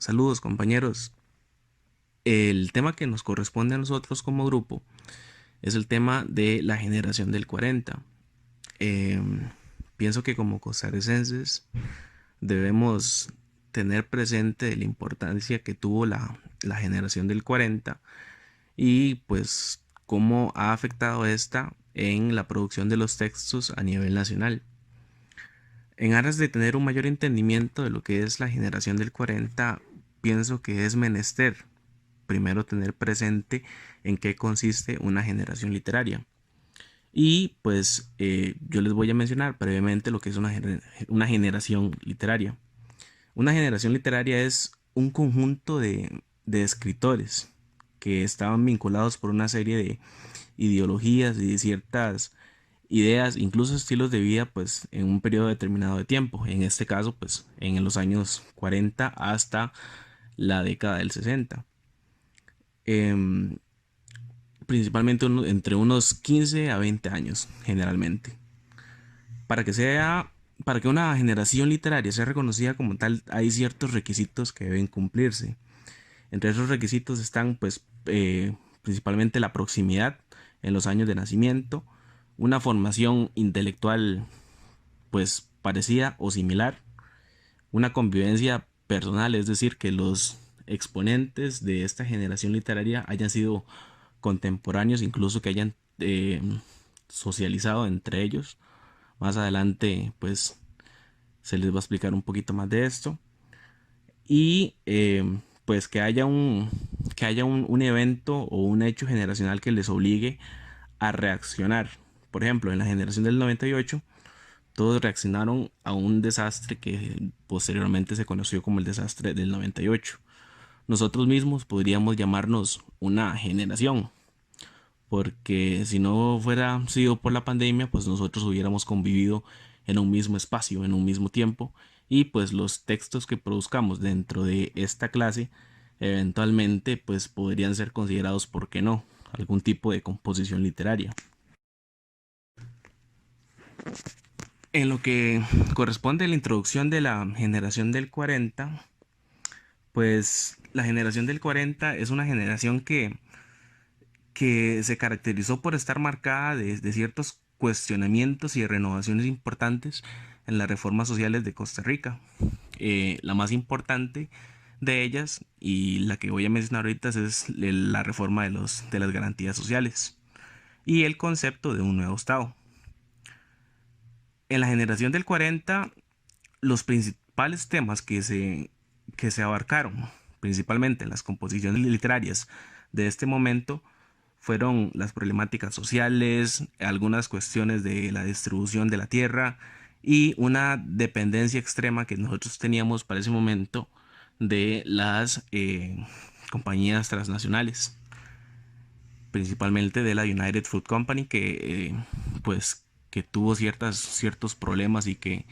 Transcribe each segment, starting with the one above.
Saludos compañeros. El tema que nos corresponde a nosotros como grupo es el tema de la generación del 40. Em, Pienso que como costarricenses debemos tener presente la importancia que tuvo la generación del 40 y pues cómo ha afectado esta en la producción de los textos a nivel nacional. En aras de tener un mayor entendimiento de lo que es la generación del 40, pienso que es menester primero tener presente en qué consiste una generación literaria. Y pues yo les voy a mencionar brevemente lo que es una generación literaria. Una generación literaria es un conjunto de escritores que estaban vinculados por una serie de ideologías y de ciertas ideas, incluso estilos de vida, pues en un periodo determinado de tiempo. En este caso, pues en los años 40 hasta la década del 60. Em, Principalmente entre unos 15 a 20 años, generalmente. Para que sea, para que una generación literaria sea reconocida como tal, hay ciertos requisitos que deben cumplirse. Entre esos requisitos están, pues, principalmente la proximidad en los años de nacimiento, una formación intelectual, pues, parecida o similar, una convivencia personal, es decir, que los exponentes de esta generación literaria hayan sido contemporáneos, incluso que hayan socializado entre ellos. Más adelante, pues, se les va a explicar un poquito más de esto. Y pues que haya un evento o un hecho generacional que les obligue a reaccionar. Por ejemplo, en la generación del 98 todos reaccionaron a un desastre que posteriormente se conoció como el desastre del 98. Nosotros mismos podríamos llamarnos una generación, porque si no fuera sido por la pandemia, pues nosotros hubiéramos convivido en un mismo espacio, en un mismo tiempo, y pues los textos que produzcamos dentro de esta clase eventualmente pues podrían ser considerados, ¿por qué no?, algún tipo de composición literaria. En lo que corresponde a la introducción de la generación del 40, pues la generación del 40 es una generación que se caracterizó por estar marcada de ciertos cuestionamientos y renovaciones importantes en las reformas sociales de Costa Rica. La más importante de ellas y la que voy a mencionar ahorita es la reforma de las garantías sociales y el concepto de un nuevo Estado. En la generación del 40, los principales temas que se abarcaron, principalmente en las composiciones literarias de este momento, fueron las problemáticas sociales, algunas cuestiones de la distribución de la tierra y una dependencia extrema que nosotros teníamos para ese momento de las compañías transnacionales, principalmente de la United Fruit Company, que pues que tuvo ciertos problemas y que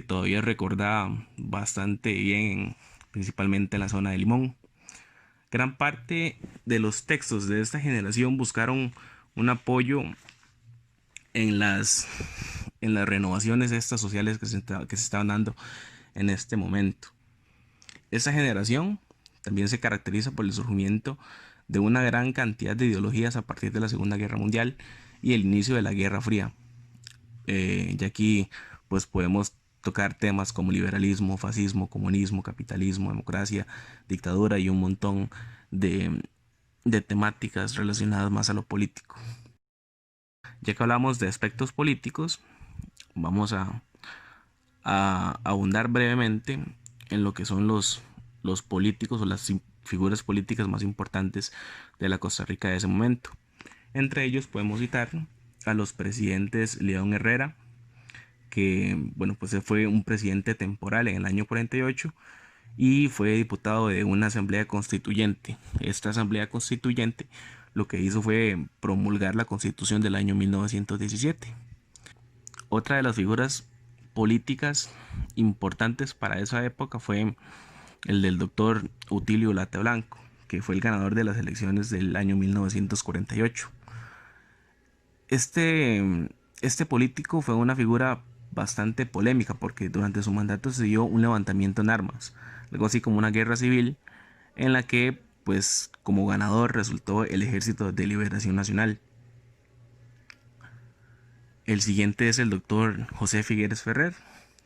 todavía recuerda bastante bien, principalmente en la zona de Limón. Gran parte de los textos de esta generación buscaron un apoyo en en las renovaciones estas sociales que se estaban dando en este momento. Esta generación también se caracteriza por el surgimiento de una gran cantidad de ideologías a partir de la Segunda Guerra Mundial y el inicio de la Guerra Fría. Y aquí pues podemos tocar temas como liberalismo, fascismo, comunismo, capitalismo, democracia, dictadura y un montón de, de temáticas relacionadas más a lo político. Ya que hablamos de aspectos políticos, vamos a abundar brevemente en lo que son los políticos o las figuras políticas más importantes de la Costa Rica de ese momento. Entre ellos podemos citar a los presidentes León Herrera, que bueno, pues fue un presidente temporal en el año 48 y fue diputado de una asamblea constituyente. Esta asamblea constituyente lo que hizo fue promulgar la constitución del año 1917. Otra de las figuras políticas importantes para esa época fue el del doctor Utilio Late Blanco, que fue el ganador de las elecciones del año 1948. Este político fue una figura bastante polémica porque durante su mandato se dio un levantamiento en armas algo así como una guerra civil, en la que pues como ganador resultó el Ejército de Liberación Nacional. El siguiente es el doctor José Figueres Ferrer,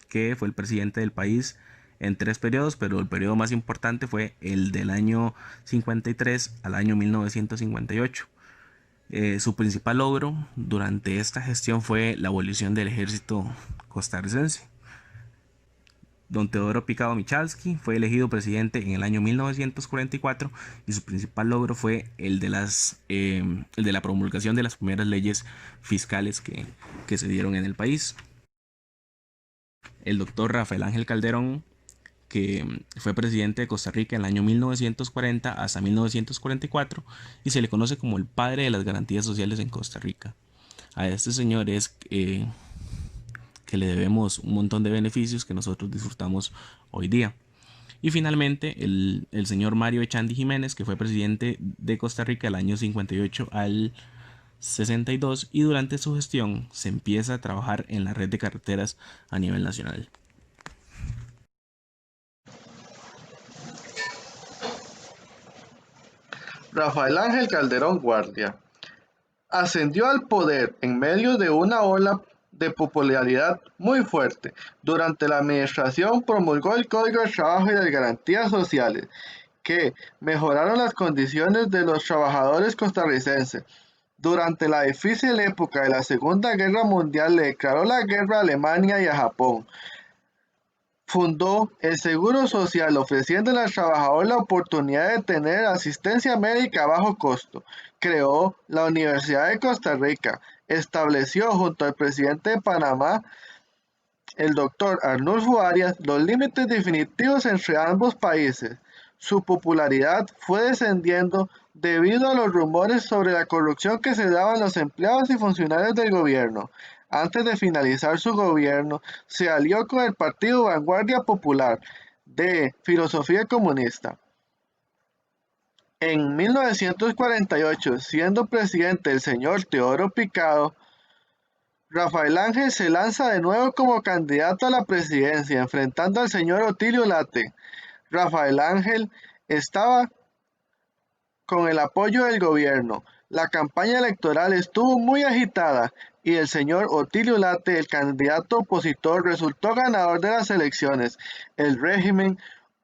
que fue el presidente del país en 3 periodos, pero el periodo más importante fue el del año 53 al año 1958. Su principal logro durante esta gestión fue la abolición del ejército costarricense. Don Teodoro Picado Michalski fue elegido presidente en el año 1944 y su principal logro fue el de la promulgación de las primeras leyes fiscales que se dieron en el país. El doctor Rafael Ángel Calderón, que fue presidente de Costa Rica en el año 1940 hasta 1944 y se le conoce como el padre de las garantías sociales en Costa Rica. A este señor es que le debemos un montón de beneficios que nosotros disfrutamos hoy día. Y finalmente el señor Mario Echandi Jiménez, que fue presidente de Costa Rica del año 58 al 62 y durante su gestión se empieza a trabajar en la red de carreteras a nivel nacional. Rafael Ángel Calderón Guardia ascendió al poder en medio de una ola de popularidad muy fuerte. Durante la administración promulgó el Código de Trabajo y las Garantías Sociales, que mejoraron las condiciones de los trabajadores costarricenses. Durante la difícil época de la Segunda Guerra Mundial le declaró la guerra a Alemania y a Japón. Fundó el Seguro Social, ofreciéndole al trabajador la oportunidad de tener asistencia médica a bajo costo. Creó la Universidad de Costa Rica. Estableció junto al presidente de Panamá, el doctor Arnulfo Arias, los límites definitivos entre ambos países. Su popularidad fue descendiendo debido a los rumores sobre la corrupción que se daban los empleados y funcionarios del gobierno. Antes de finalizar su gobierno, se alió con el Partido Vanguardia Popular, de filosofía comunista. En 1948, siendo presidente el señor Teodoro Picado, Rafael Ángel se lanza de nuevo como candidato a la presidencia, enfrentando al señor Otilio Late. Rafael Ángel estaba con el apoyo del gobierno. La campaña electoral estuvo muy agitada y el señor Otilio Late, el candidato opositor, resultó ganador de las elecciones. El régimen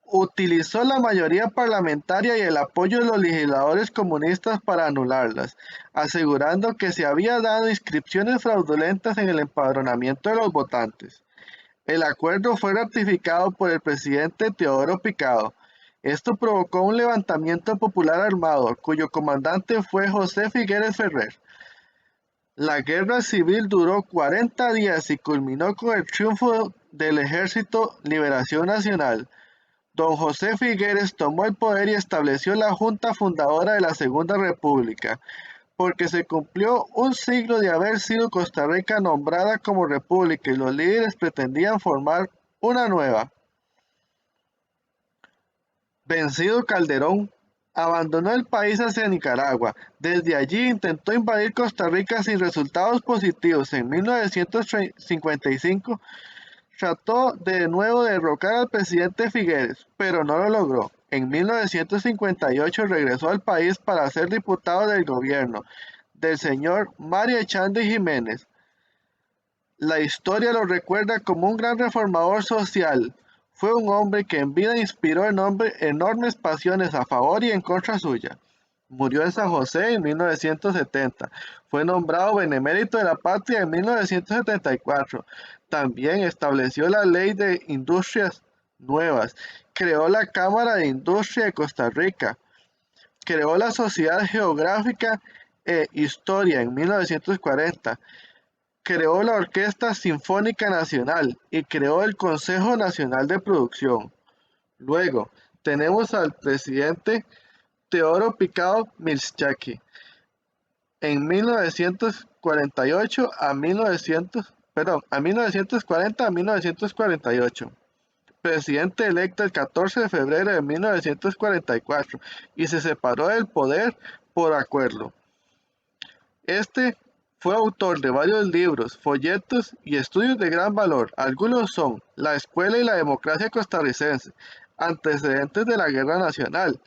utilizó la mayoría parlamentaria y el apoyo de los legisladores comunistas para anularlas, asegurando que se había dado inscripciones fraudulentas en el empadronamiento de los votantes. El acuerdo fue ratificado por el presidente Teodoro Picado. Esto provocó un levantamiento popular armado, cuyo comandante fue José Figueres Ferrer. La guerra civil duró 40 días y culminó con el triunfo del Ejército Liberación Nacional. Don José Figueres tomó el poder y estableció la Junta Fundadora de la Segunda República, porque se cumplió un siglo de haber sido Costa Rica nombrada como república y los líderes pretendían formar una nueva. Vencido Calderón, abandonó el país hacia Nicaragua. Desde allí intentó invadir Costa Rica sin resultados positivos. En 1955 trató de nuevo de derrocar al presidente Figueres, pero no lo logró. En 1958 regresó al país para ser diputado del gobierno del señor Mario Echandi Jiménez. La historia lo recuerda como un gran reformador social. Fue un hombre que en vida inspiró enormes pasiones a favor y en contra suya. Murió en San José en 1970. Fue nombrado Benemérito de la Patria en 1974. También estableció la Ley de Industrias Nuevas. Creó la Cámara de Industria de Costa Rica. Creó la Sociedad Geográfica e Historia en 1940. Creó la Orquesta Sinfónica Nacional y creó el Consejo Nacional de Producción. Luego tenemos al presidente Teodoro Picado Michalski en 1948 a 1940 a 1948. Presidente electo el 14 de febrero de 1944 y se separó del poder por acuerdo. Este fue autor de varios libros, folletos y estudios de gran valor. Algunos son La Escuela y la Democracia Costarricense, antecedentes de la Guerra Nacional.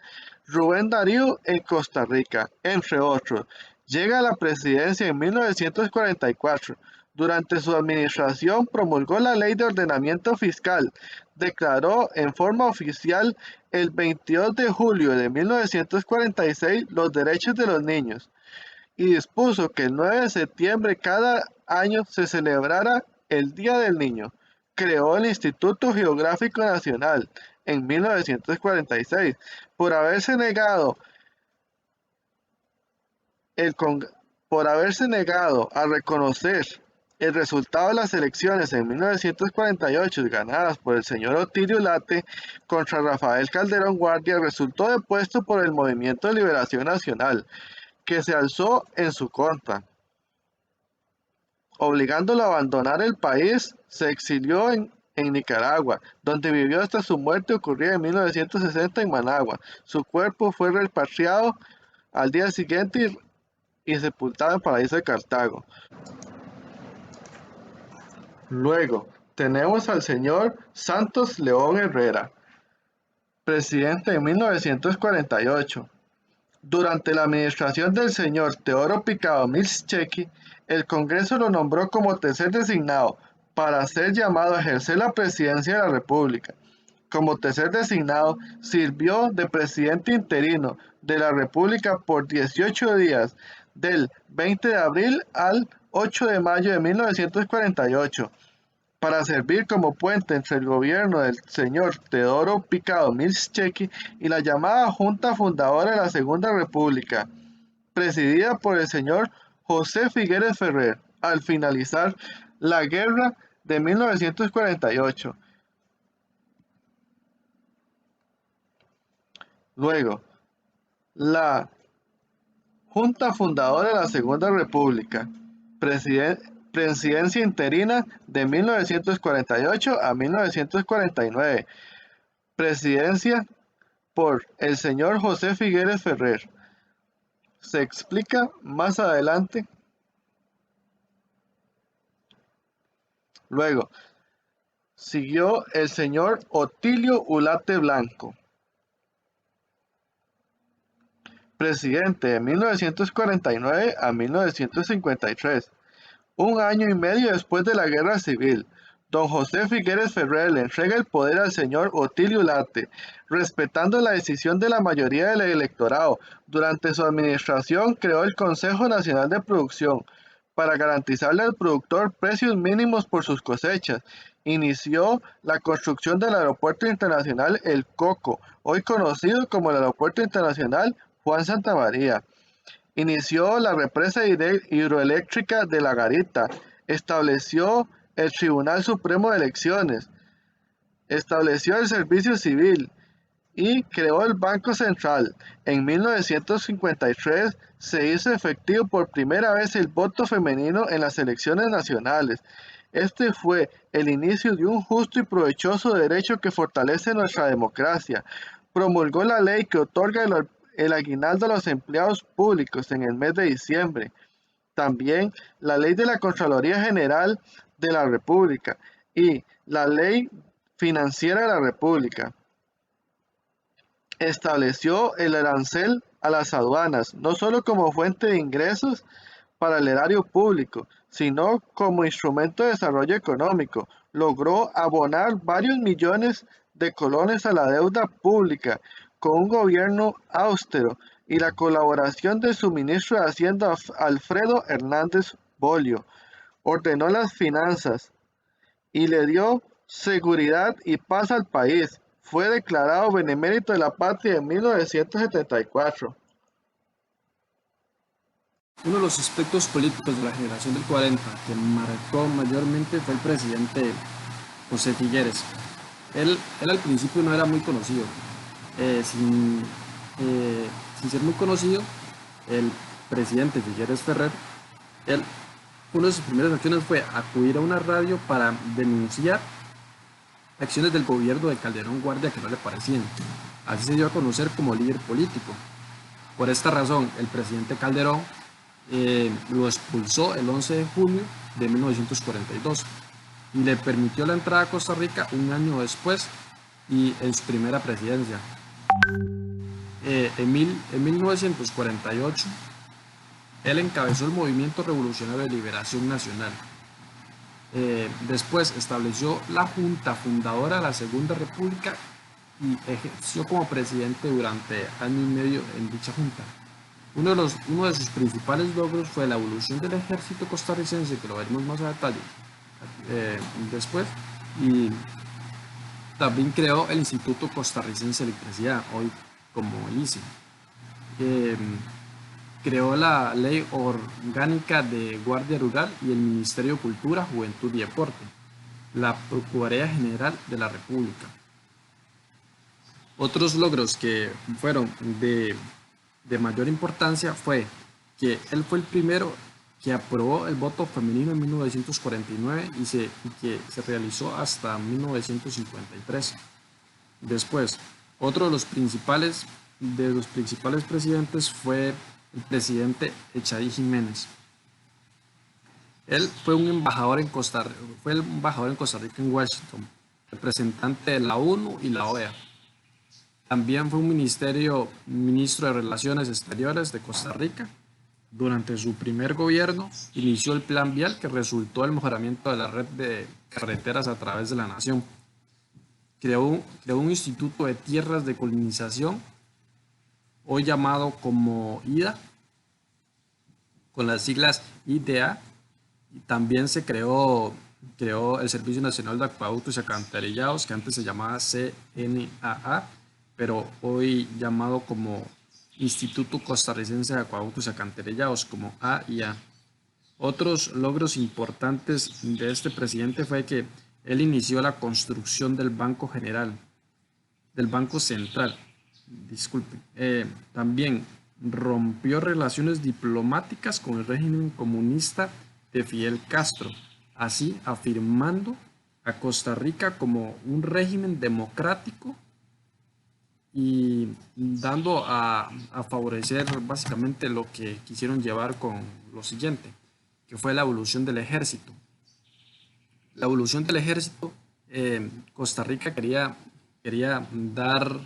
Rubén Darío en Costa Rica, entre otros. Llega a la presidencia en 1944. Durante su administración promulgó la Ley de Ordenamiento Fiscal, declaró en forma oficial el 22 de julio de 1946 los derechos de los niños y dispuso que el 9 de septiembre cada año se celebrara el Día del Niño. Creó el Instituto Geográfico Nacional en 1946 por haberse negado el por haberse negado a reconocer el resultado de las elecciones en 1948 ganadas por el señor Otilio Late contra Rafael Calderón Guardia, resultó depuesto por el Movimiento de Liberación Nacional, que se alzó en su contra. Obligándolo a abandonar el país, se exilió en Nicaragua, donde vivió hasta su muerte ocurrida en 1960 en Managua. Su cuerpo fue repatriado al día siguiente y sepultado en Paraíso de Cartago. Luego, tenemos al señor Santos León Herrera, presidente en 1948. Durante la administración del señor Teodoro Picado Milscheki, el Congreso lo nombró como tercer designado para ser llamado a ejercer la presidencia de la República. Como tercer designado, sirvió de presidente interino de la República por 18 días, del 20 de abril al 8 de mayo de 1948, para servir como puente entre el gobierno del señor Teodoro Picado Milscheki y la llamada Junta Fundadora de la Segunda República, presidida por el señor José Figueres Ferrer, al finalizar la guerra de 1948. Luego, la Junta Fundadora de la Segunda República, presidencia interina de 1948 a 1949, presidencia por el señor José Figueres Ferrer. Se explica más adelante. Luego, siguió el señor Otilio Ulate Blanco, presidente de 1949 a 1953. Un año y medio después de la Guerra Civil, don José Figueres Ferrer le entrega el poder al señor Otilio Late, respetando la decisión de la mayoría del electorado. Durante su administración creó el Consejo Nacional de Producción para garantizarle al productor precios mínimos por sus cosechas. Inició la construcción del Aeropuerto Internacional El Coco, hoy conocido como el Aeropuerto Internacional Juan Santamaría. Inició la represa hidroeléctrica de La Garita, estableció el Tribunal Supremo de Elecciones, estableció el Servicio Civil y creó el Banco Central. En 1953 se hizo efectivo por primera vez el voto femenino en las elecciones nacionales. Este fue el inicio de un justo y provechoso derecho que fortalece nuestra democracia. Promulgó la ley que otorga el aguinaldo a los empleados públicos en el mes de diciembre. También la ley de la Contraloría General de la República y la ley financiera de la República. Estableció el arancel a las aduanas, no solo como fuente de ingresos para el erario público, sino como instrumento de desarrollo económico. Logró abonar varios millones de colones a la deuda pública con un gobierno austero y la colaboración de su ministro de Hacienda Alfredo Hernández Bolio. Ordenó las finanzas y le dio seguridad y paz al país. Fue declarado benemérito de la patria en 1974. Uno de los aspectos políticos de la generación del 40 que marcó mayormente fue el presidente José Figueres. Él al principio no era muy conocido. Sin ser muy conocido, el presidente Figueres Ferrer, una de sus primeras acciones fue acudir a una radio para denunciar acciones del gobierno de Calderón Guardia que no le parecían. Así se dio a conocer como líder político. Por esta razón, el presidente Calderón lo expulsó el 11 de junio de 1942 y le permitió la entrada a Costa Rica un año después y en su primera presidencia. En 1948, él encabezó el Movimiento Revolucionario de Liberación Nacional. Después estableció la Junta Fundadora de la Segunda República y ejerció como presidente durante año y medio en dicha junta. Uno de sus principales logros fue la evolución del ejército costarricense, que lo veremos más a detalle después, y también creó el Instituto Costarricense de Electricidad, hoy como ICE. Creó la Ley Orgánica de Guardia Rural y el Ministerio de Cultura, Juventud y Deporte, la Procuraduría General de la República. Otros logros que fueron de mayor importancia fue que él fue el primero que aprobó el voto femenino en 1949 y que se realizó hasta 1953. Después, otro de los principales presidentes fue el presidente Echaí Jiménez. Él fue el embajador en Costa Rica en Washington, representante de la ONU y la OEA. También fue un ministro de Relaciones Exteriores de Costa Rica. Durante su primer gobierno inició el Plan Vial, que resultó el mejoramiento de la red de carreteras a través de la nación. Creó un instituto de tierras de colonización, hoy llamado como IDA, con las siglas IDA, y también se creó el Servicio Nacional de Acueductos y Alcantarillados, que antes se llamaba CNAA, pero hoy llamado como Instituto Costarricense de Acueductos y Alcantarillados, como AIA. Otros logros importantes de este presidente fue que él inició la construcción del Banco Central. También rompió relaciones diplomáticas con el régimen comunista de Fidel Castro, así afirmando a Costa Rica como un régimen democrático y dando a favorecer básicamente lo que quisieron llevar con lo siguiente, que fue la evolución del ejército. La evolución del ejército, Costa Rica quería dar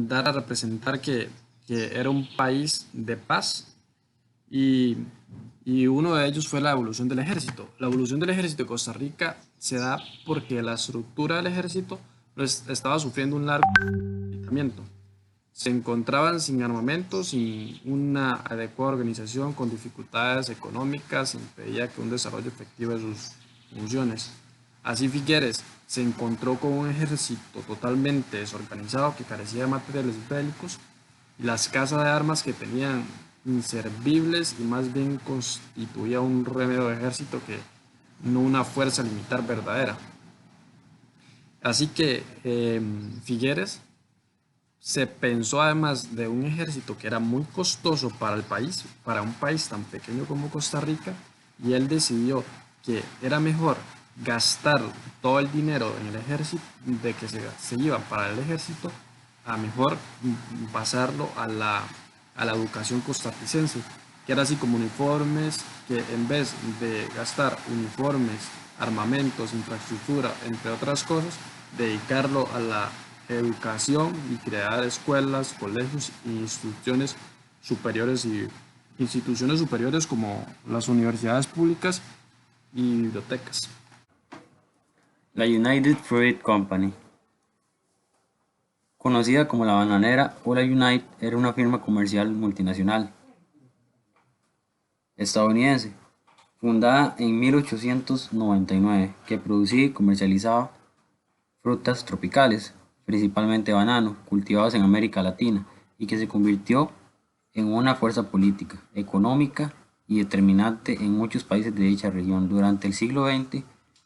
a representar que era un país de paz y uno de ellos fue la evolución del ejército. La evolución del ejército de Costa Rica se da porque la estructura del ejército estaba sufriendo un largo debilitamiento. Se encontraban sin armamento, sin una adecuada organización, con dificultades económicas, impedía que un desarrollo efectivo de sus funciones. Así Figueres se encontró con un ejército totalmente desorganizado que carecía de materiales bélicos y las casas de armas que tenían inservibles y más bien constituía un remedio de ejército que no una fuerza militar verdadera. Así que Figueres se pensó, además de un ejército que era muy costoso para el país, para un país tan pequeño como Costa Rica, y él decidió que era mejor gastar todo el dinero en el ejército, de que se iba para el ejército, a mejor pasarlo a la educación costarricense, que era así como uniformes, que en vez de gastar uniformes, armamentos, infraestructura, entre otras cosas, dedicarlo a la educación y crear escuelas, colegios e instituciones superiores como las universidades públicas y bibliotecas. La United Fruit Company, conocida como la Bananera o la United, era una firma comercial multinacional estadounidense, fundada en 1899, que producía y comercializaba frutas tropicales, principalmente banano, cultivados en América Latina, y que se convirtió en una fuerza política, económica y determinante en muchos países de dicha región durante el siglo XX,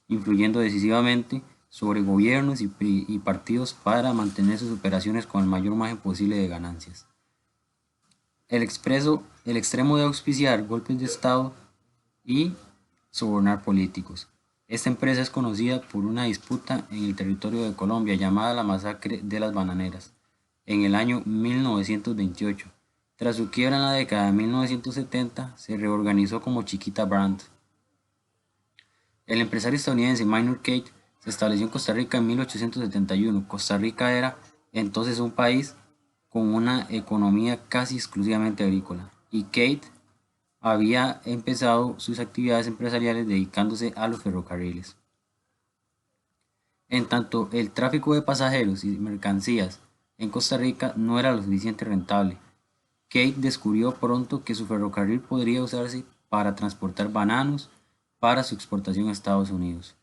influyendo decisivamente sobre gobiernos y partidos para mantener sus operaciones con el mayor margen posible de ganancias. El extremo de auspiciar golpes de Estado y sobornar políticos. Esta empresa es conocida por una disputa en el territorio de Colombia llamada la Masacre de las Bananeras en el año 1928. Tras su quiebra en la década de 1970, se reorganizó como Chiquita Brand. El empresario estadounidense Minor Keith Se estableció en Costa Rica en 1871. Costa Rica era entonces un país con una economía casi exclusivamente agrícola, y Kate había empezado sus actividades empresariales dedicándose a los ferrocarriles. En tanto, el tráfico de pasajeros y mercancías en Costa Rica no era lo suficiente rentable. Kate descubrió pronto que su ferrocarril podría usarse para transportar bananos para su exportación a Estados Unidos,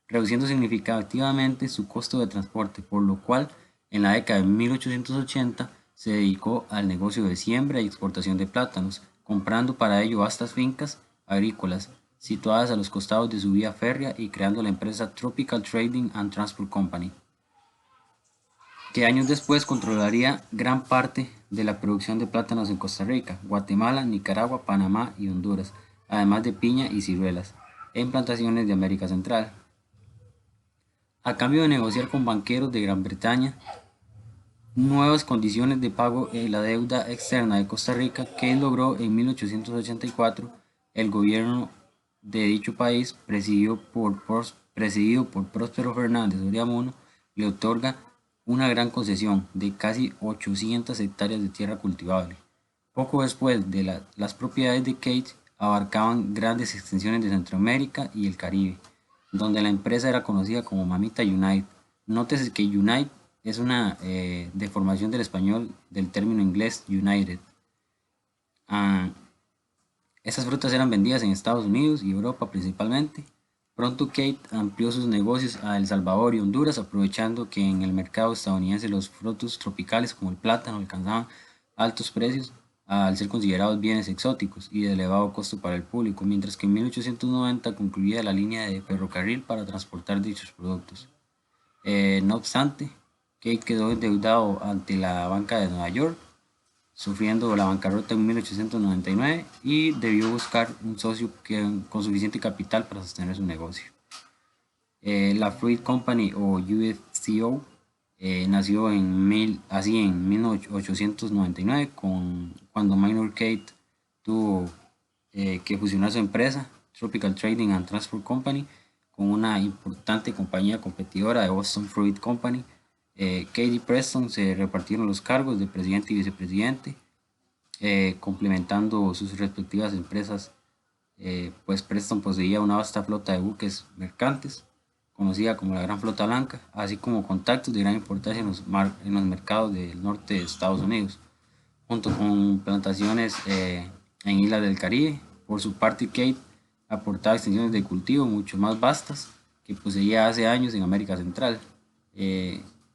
reduciendo significativamente su costo de transporte, por lo cual en la década de 1880 se dedicó al negocio de siembra y exportación de plátanos, comprando para ello vastas fincas agrícolas situadas a los costados de su vía férrea y creando la empresa Tropical Trading and Transport Company, que años después controlaría gran parte de la producción de plátanos en Costa Rica, Guatemala, Nicaragua, Panamá y Honduras, además de piña y ciruelas, en plantaciones de América Central. A cambio de negociar con banqueros de Gran Bretaña nuevas condiciones de pago en la deuda externa de Costa Rica, que logró en 1884 el gobierno de dicho país, presidido por Próspero Fernández Oriamuno, le otorga una gran concesión de casi 800 hectáreas de tierra cultivable. Poco después de las propiedades de Kate abarcaban grandes extensiones de Centroamérica y el Caribe, donde la empresa era conocida como Mamita United. Nótese que United es una deformación del español del término inglés United. Ah, Estas frutas eran vendidas en Estados Unidos y Europa principalmente. Pronto Kate amplió sus negocios a El Salvador y Honduras, aprovechando que en el mercado estadounidense los frutos tropicales como el plátano alcanzaban altos precios al ser considerados bienes exóticos y de elevado costo para el público, mientras que en 1890 concluía la línea de ferrocarril para transportar dichos productos. No obstante, Kate quedó endeudado ante la banca de Nueva York, sufriendo la bancarrota en 1899 y debió buscar un socio con suficiente capital para sostener su negocio. La Fruit Company o UFCO nació así en 1899 cuando Minor Kate tuvo que fusionar su empresa Tropical Trading and Transport Company con una importante compañía competidora de Boston Fruit Company. Kate y Preston se repartieron los cargos de presidente y vicepresidente, complementando sus respectivas empresas. Pues Preston poseía una vasta flota de buques mercantes, conocida como la Gran Flota Blanca, así como contactos de gran importancia en los mercados del norte de Estados Unidos, junto con plantaciones en islas del Caribe. Por su parte, Kate aportaba extensiones de cultivo mucho más vastas que poseía hace años en América Central,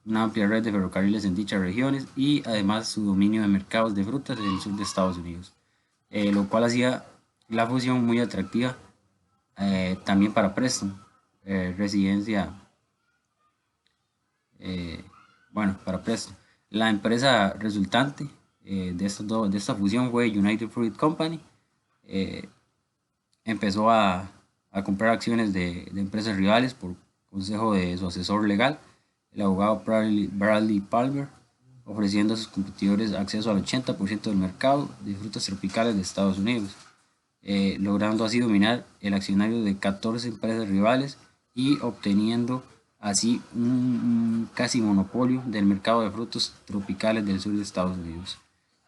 una amplia red de ferrocarriles en dichas regiones y además su dominio de mercados de frutas en el sur de Estados Unidos, lo cual hacía la fusión muy atractiva también para Preston, residencia, para Preston. La empresa resultante de esta fusión fue United Fruit Company. Empezó a comprar acciones de empresas rivales por consejo de su asesor legal, el abogado Bradley Palmer, ofreciendo a sus competidores acceso al 80% del mercado de frutas tropicales de Estados Unidos, logrando así dominar el accionario de 14 empresas rivales y obteniendo así un casi monopolio del mercado de frutos tropicales del sur de Estados Unidos.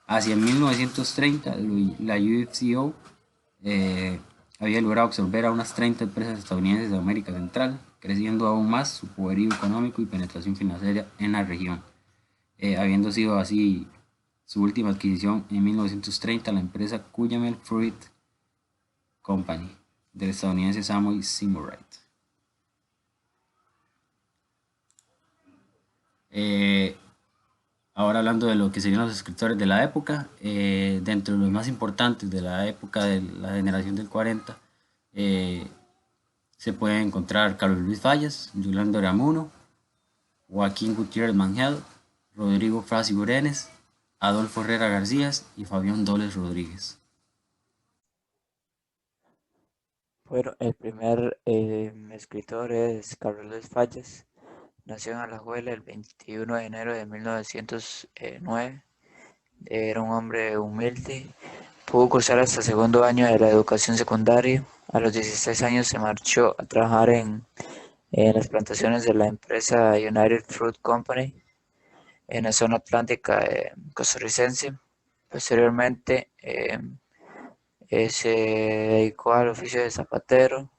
Hacia 1930, la UFCO había logrado absorber a unas 30 empresas estadounidenses de América Central, creciendo aún más su poderío económico y penetración financiera en la región, habiendo sido así su última adquisición en 1930 la empresa Cuyamel Fruit Company del estadounidense Samuel Seymour. Ahora hablando de lo que serían los escritores de la época, dentro de los más importantes de la época de la generación del 40, se pueden encontrar Carlos Luis Fallas, Yolanda Oramuno, Joaquín Gutiérrez Mangel, Rodrigo Fras y Burenes, Adolfo Herrera García y Fabián Doles Rodríguez. Bueno, el primer escritor es Carlos Luis Fallas. Nació en Alajuela el 21 de enero de 1909. Era un hombre humilde. Pudo cursar hasta segundo año de la educación secundaria. A los 16 años se marchó a trabajar en en las plantaciones de la empresa United Fruit Company en la zona atlántica costarricense. Posteriormente se dedicó al oficio de zapatero,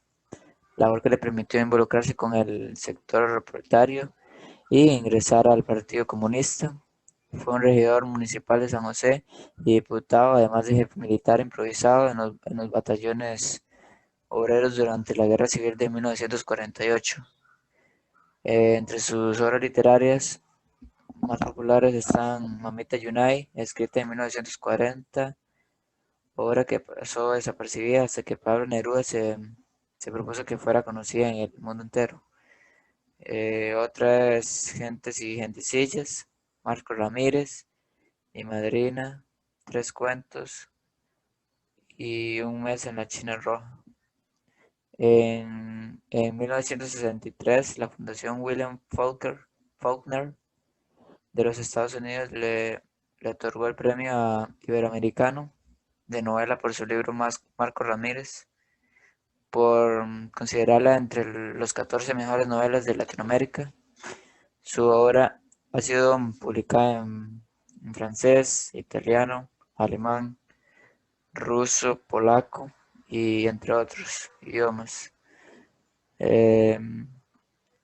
labor que le permitió involucrarse con el sector agropecuario y ingresar al Partido Comunista. Fue un regidor municipal de San José y diputado, además de jefe militar improvisado en los batallones obreros durante la Guerra Civil de 1948. Entre sus obras literarias más populares están Mamita Yunay, escrita en 1940, obra que pasó desapercibida hasta que Pablo Neruda se propuso que fuera conocida en el mundo entero. Otra es Gentes y Gentecillas, Marco Ramírez, Mi Madrina, Tres Cuentos y Un Mes en la China Roja. En 1963, la Fundación William Faulkner de los Estados Unidos le otorgó el premio Iberoamericano de novela por su libro Marco Ramírez, por considerarla entre los 14 mejores novelas de Latinoamérica. Su obra ha sido publicada en francés, italiano, alemán, ruso, polaco y entre otros idiomas. Eh,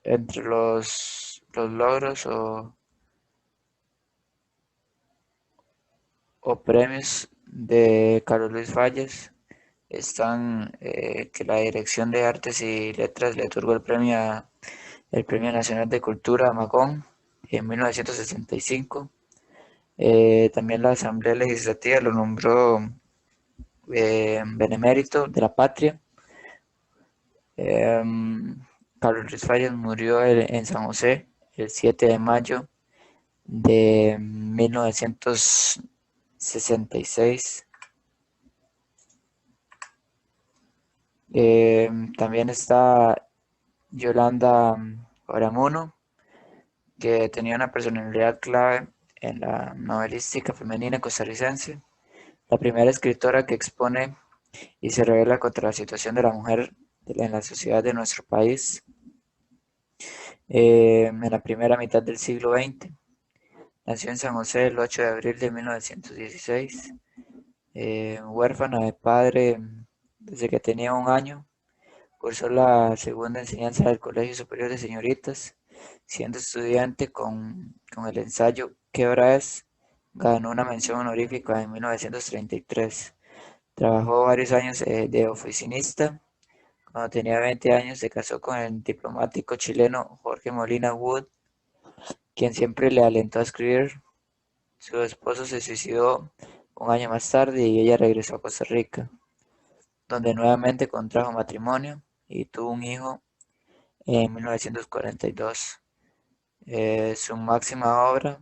Entre los logros o premios de Carlos Luis Falles están que la Dirección de Artes y Letras le otorgó el Premio Nacional de Cultura a Magón en 1965. También la Asamblea Legislativa lo nombró Benemérito de la Patria. Carlos Luis Falles murió en San José el 7 de mayo de 1966. También está Yolanda Oramuno, que tenía una personalidad clave en la novelística femenina costarricense, la primera escritora que expone y se revela contra la situación de la mujer en la sociedad de nuestro país en la primera mitad del siglo XX. Nació en San José el 8 de abril de 1916, huérfana de padre desde que tenía 1 año. Cursó la segunda enseñanza del Colegio Superior de Señoritas. Siendo estudiante con el ensayo ¿Qué hora es?, ganó una mención honorífica en 1933. Trabajó varios años de oficinista. Cuando tenía 20 años se casó con el diplomático chileno Jorge Molina Wood, quien siempre le alentó a escribir. Su esposo se suicidó 1 año más tarde y ella regresó a Costa Rica, donde nuevamente contrajo matrimonio y tuvo un hijo en 1942. Su máxima obra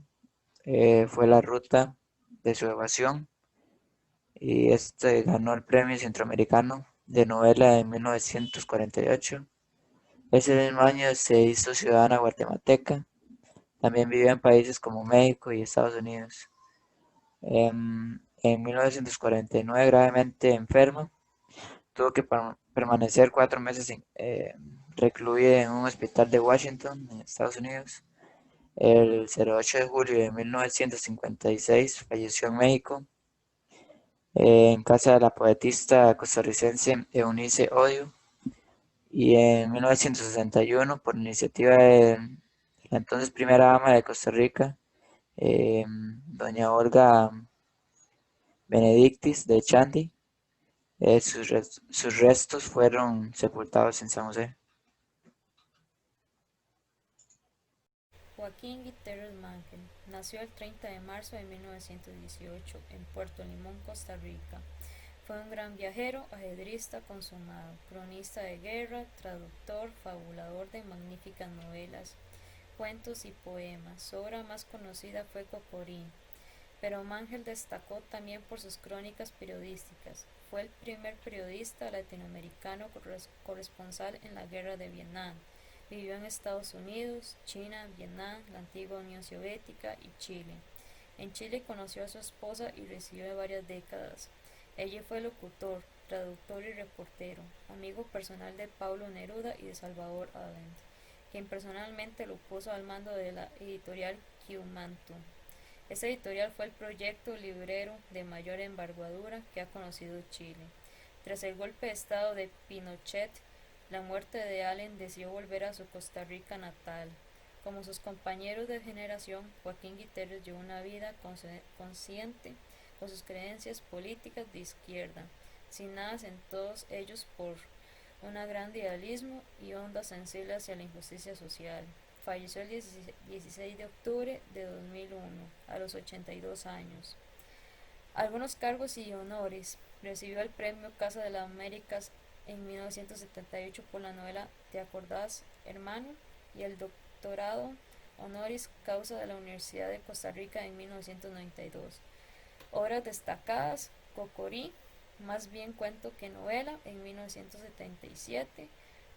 fue La Ruta de su Evasión, y este ganó el Premio Centroamericano de Novela en 1948. Ese mismo año se hizo ciudadana guatemalteca. También vivió en países como México y Estados Unidos. En 1949, gravemente enferma, tuvo que permanecer 4 meses recluida en un hospital de Washington, en Estados Unidos. El 8 de julio de 1956 falleció en México, en casa de la poetista costarricense Eunice Odio. Y en 1961, por iniciativa de la entonces primera dama de Costa Rica, doña Olga Benedictis de Chandy, sus restos fueron sepultados en San José. Joaquín Guiterres Mangel nació el 30 de marzo de 1918 en Puerto Limón, Costa Rica. Fue un gran viajero, ajedrecista consumado, cronista de guerra, traductor, fabulador de magníficas novelas, cuentos y poemas. Su obra más conocida fue Cocorín, pero Mangel destacó también por sus crónicas periodísticas. Fue el primer periodista latinoamericano corresponsal en la Guerra de Vietnam. Vivió en Estados Unidos, China, Vietnam, la antigua Unión Soviética y Chile. En Chile conoció a su esposa y residió de varias décadas. Ella fue locutor, traductor y reportero, amigo personal de Pablo Neruda y de Salvador Allende. quien personalmente lo puso al mando de la editorial Quiumantu. Este editorial fue el proyecto librero de mayor envergadura que ha conocido Chile. Tras el golpe de estado de Pinochet, la muerte de Allen decidió volver a su Costa Rica natal. Como sus compañeros de generación, Joaquín Guiterres llevó una vida consciente con sus creencias políticas de izquierda, signadas en todos ellos por un gran idealismo y onda sensible hacia la injusticia social. Falleció el 16 de octubre de 2001, a los 82 años. Algunos cargos y honores. Recibió el premio Casa de las Américas en 1978 por la novela ¿Te acordás, hermano? Y el doctorado honoris causa de la Universidad de Costa Rica en 1992. Obras destacadas: Cocorí, más bien cuento que novela, en 1977,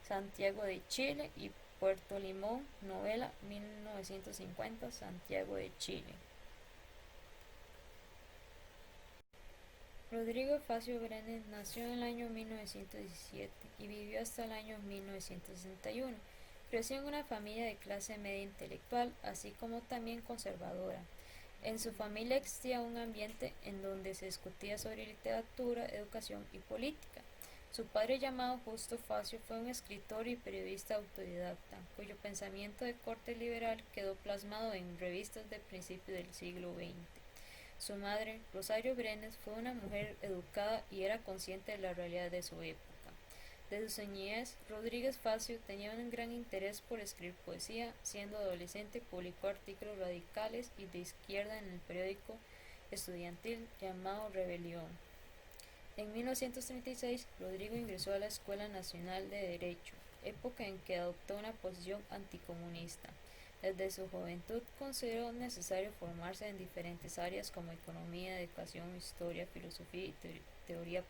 Santiago de Chile, y Puerto Limón, novela, 1950, Santiago de Chile. Rodrigo Facio Brenes nació en el año 1917 y vivió hasta el año 1961. Creció en una familia de clase media intelectual, así como también conservadora. En su familia existía un ambiente en donde se discutía sobre literatura, educación y política. Su padre, llamado Justo Facio, fue un escritor y periodista autodidacta, cuyo pensamiento de corte liberal quedó plasmado en revistas de principios del siglo XX. Su madre, Rosario Brenes, fue una mujer educada y era consciente de la realidad de su época. Desde su niñez, Rodríguez Facio tenía un gran interés por escribir poesía. Siendo adolescente, publicó artículos radicales y de izquierda en el periódico estudiantil llamado Rebelión. En 1936, Rodrigo ingresó a la Escuela Nacional de Derecho, época en que adoptó una posición anticomunista. Desde su juventud consideró necesario formarse en diferentes áreas como economía, educación, historia, filosofía y teoría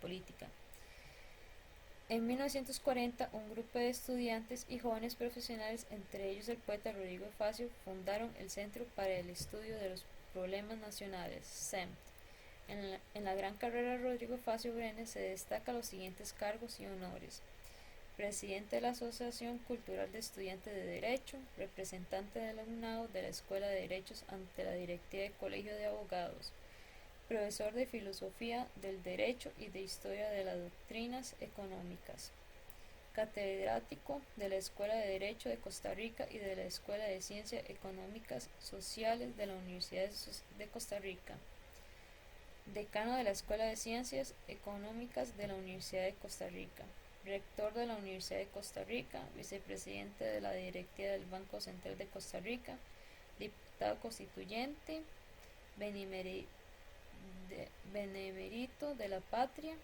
política. En 1940, un grupo de estudiantes y jóvenes profesionales, entre ellos el poeta Rodrigo Facio, fundaron el Centro para el Estudio de los Problemas Nacionales, CEMT. En la gran carrera de Rodrigo Facio Brenes se destacan los siguientes cargos y honores: presidente de la Asociación Cultural de Estudiantes de Derecho, representante del alumnado de la Escuela de Derechos ante la Directiva del Colegio de Abogados, profesor de Filosofía del Derecho y de Historia de las Doctrinas Económicas, catedrático de la Escuela de Derecho de Costa Rica y de la Escuela de Ciencias Económicas Sociales de la Universidad de Costa Rica, decano de la Escuela de Ciencias Económicas de la Universidad de Costa Rica, rector de la Universidad de Costa Rica, vicepresidente de la Directiva del Banco Central de Costa Rica, diputado constituyente, benemérito de la Patria.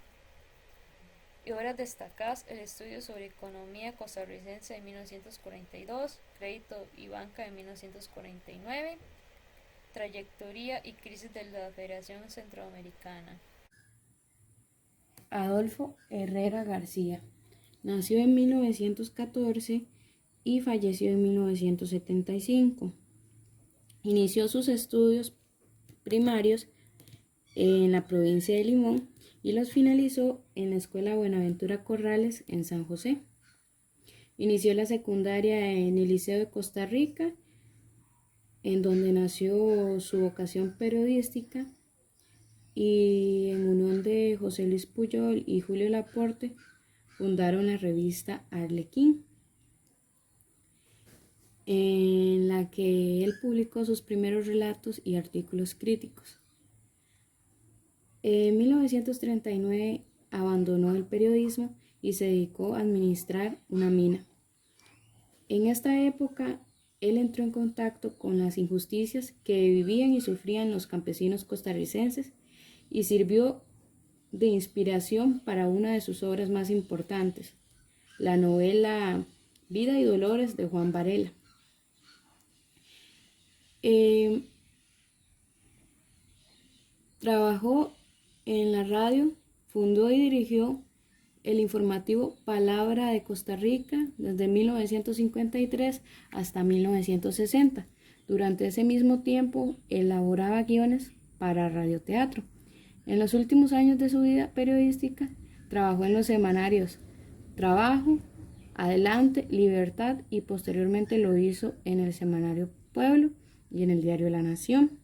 Y obras destacadas: el estudio sobre economía costarricense de 1942, crédito y banca de 1949, trayectoria y crisis de la Federación Centroamericana. Adolfo Herrera García nació en 1914 y falleció en 1975. Inició sus estudios primarios en la provincia de Limón y los finalizó en la Escuela Buenaventura Corrales en San José. Inició la secundaria en el Liceo de Costa Rica, en donde nació su vocación periodística, y en unión de José Luis Puyol y Julio Laporte fundaron la revista Arlequín, en la que él publicó sus primeros relatos y artículos críticos. En 1939 abandonó el periodismo y se dedicó a administrar una mina. En esta época, él entró en contacto con las injusticias que vivían y sufrían los campesinos costarricenses y sirvió de inspiración para una de sus obras más importantes, la novela Vida y Dolores de Juan Varela. Trabajó en la radio, fundó y dirigió el informativo Palabra de Costa Rica desde 1953 hasta 1960. Durante ese mismo tiempo elaboraba guiones para radioteatro. En los últimos años de su vida periodística trabajó en los semanarios Trabajo, Adelante, Libertad, y posteriormente lo hizo en el semanario Pueblo y en el diario La Nación.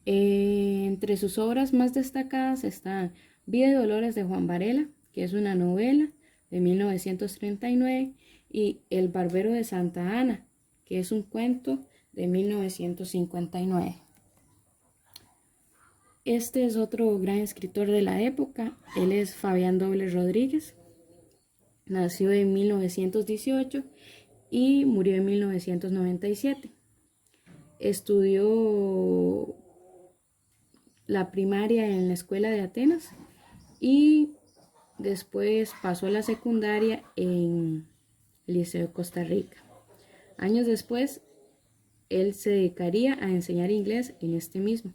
Entre sus obras más destacadas están Vida y Dolores de Juan Varela, que es una novela de 1939, y El Barbero de Santa Ana, que es un cuento de 1959. Este es otro gran escritor de la época. Él es Fabián Dobles Rodríguez. Nació en 1918 y murió en 1997. Estudió la primaria en la escuela de Atenas y después pasó a la secundaria en el Liceo de Costa Rica. Años después, él se dedicaría a enseñar inglés en este mismo.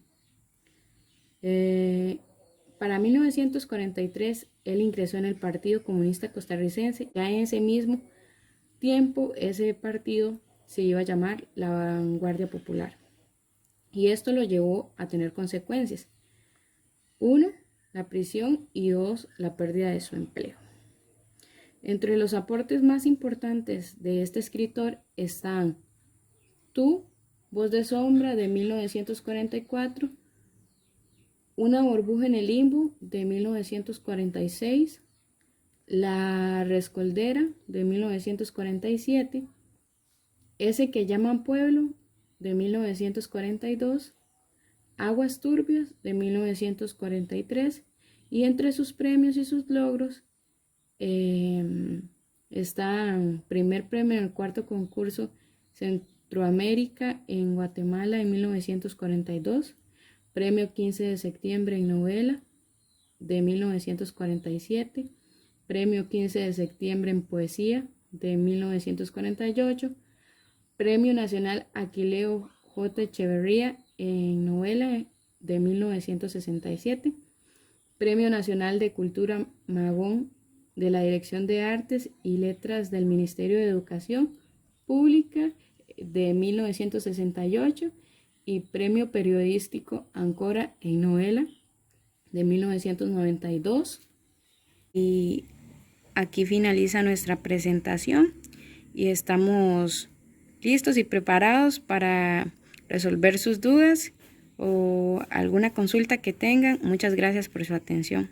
Para 1943, él ingresó en el Partido Comunista Costarricense. Ya en ese mismo tiempo, ese partido se iba a llamar la Vanguardia Popular. Y esto lo llevó a tener consecuencias. 1, la prisión, y 2, la pérdida de su empleo. Entre los aportes más importantes de este escritor están Tú, Voz de Sombra, de 1944, Una burbuja en el limbo, de 1946, La Rescoldera, de 1947, Ese que llaman Pueblo, de 1942, Aguas Turbias, de 1943, y entre sus premios y sus logros están primer premio en el cuarto concurso Centroamérica en Guatemala en 1942, premio 15 de septiembre en novela de 1947, premio 15 de septiembre en poesía de 1948, premio nacional Aquileo J. Echeverría en novela de 1967, premio nacional de cultura Magón de la Dirección de Artes y Letras del Ministerio de Educación Pública de 1968 y premio periodístico Ancora en novela de 1992. Y aquí finaliza nuestra presentación y estamos listos y preparados para resolver sus dudas o alguna consulta que tengan. Muchas gracias por su atención.